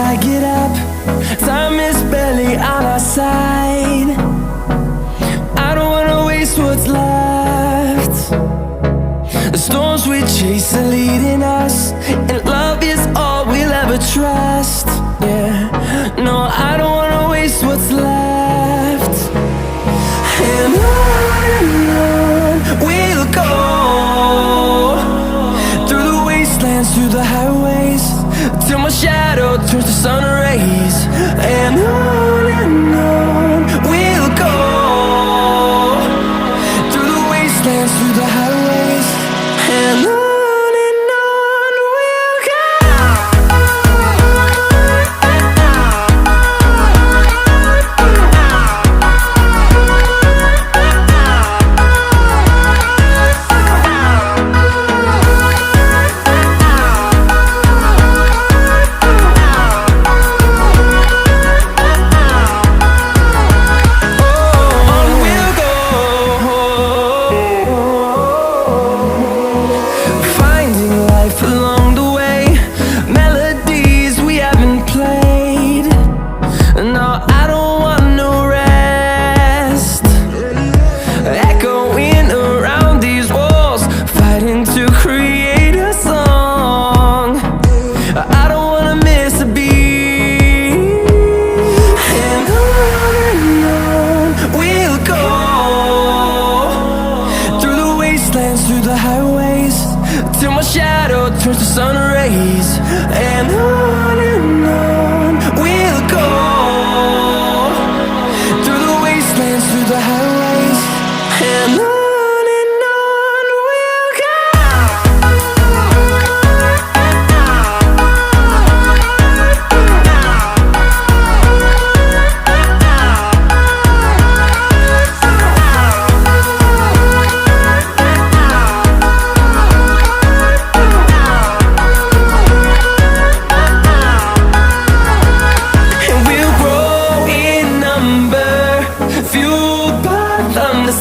I get up. Time is barely on our side. I don't wanna waste what's left. The storms we chase are leading us, and love is all we'll ever trust. Yeah, no, I don't wanna waste what's left. And on we'll go, through the wastelands, through the highways, till my shadow turns to sun rays. And on we'll go, through the wastelands, through the highways, and on we'll go. Along the way, melodies we haven't played. No, I don't want no rest. Echoing around these walls, fighting to create a song. I don't wanna miss a beat. And on we'll go, through the wastelands, through the highways, till my shadow turns to sun rays. And on we'll go, through the wastelands, through the highways, and on we'll go.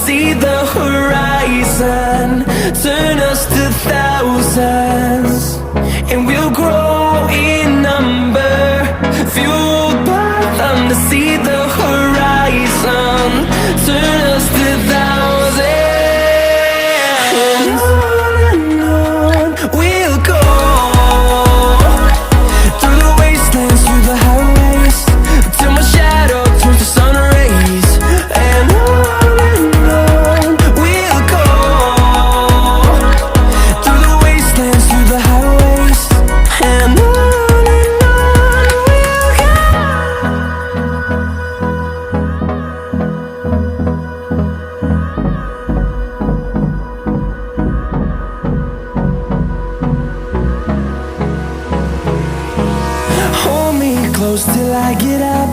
See the horizon, turn us to thousands, and we'll grow in number, fueled by them. To see the horizon, turn us to thousands, and on we'll go, through the wastelands, through the highways, till my shadow turns to sun rays. And close till I get up.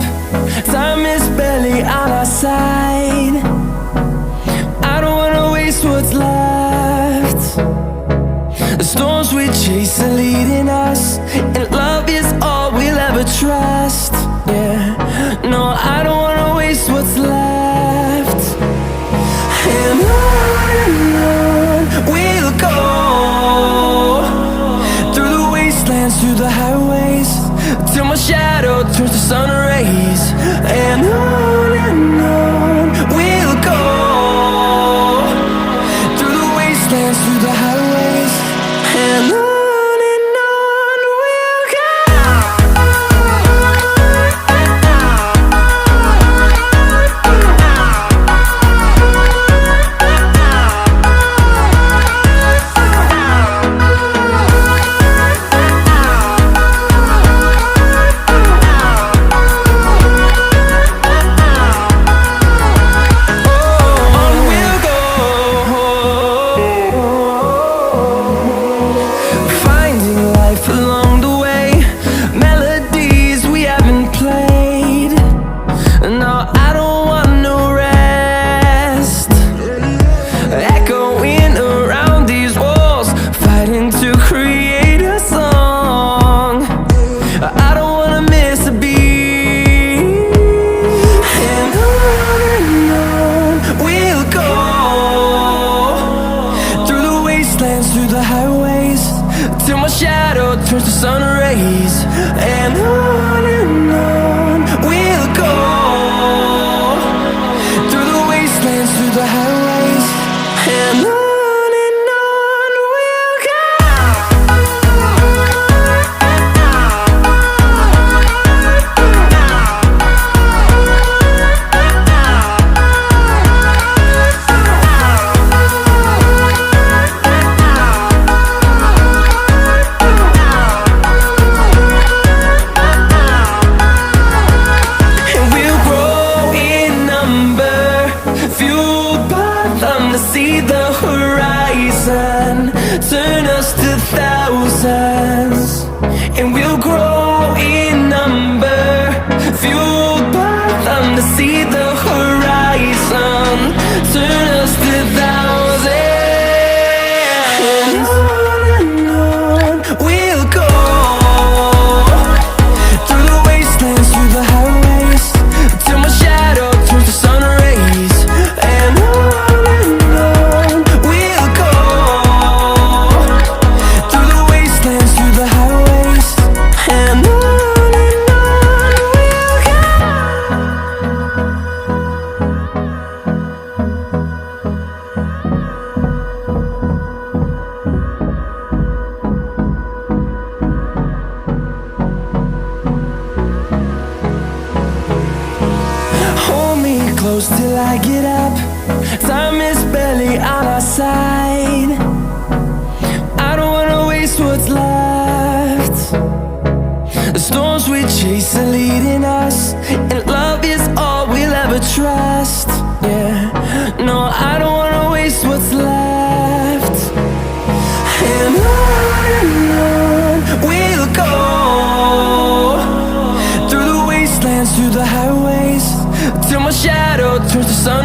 Time is barely on our side. I don't wanna waste what's left. The storms we chase are leading us, and love is all we'll ever trust. Yeah, no, I don't wanna waste what's left. And on we'll go, through the wastelands, through the highways, till my shadow turns to sun rays. And on we'll go, through the wastelands, through the highways, and on. turns to sun rays, and on highways, and on we'll go. See the horizon turn us to thousands, and we'll grow in number, fueled by them to see the horizon turn us to thousands, and on we'll go, through the wastelands, through the highways, till my shadow turns to sun rays, and on close till I get up. Time is barely on our side. I don't wanna waste what's left. The storms we chase are leading us, and love is all we'll ever trust. Yeah, no, I don't wanna waste what's left. And on we'll go, through the wastelands, through the highways, till my shadow turns to sun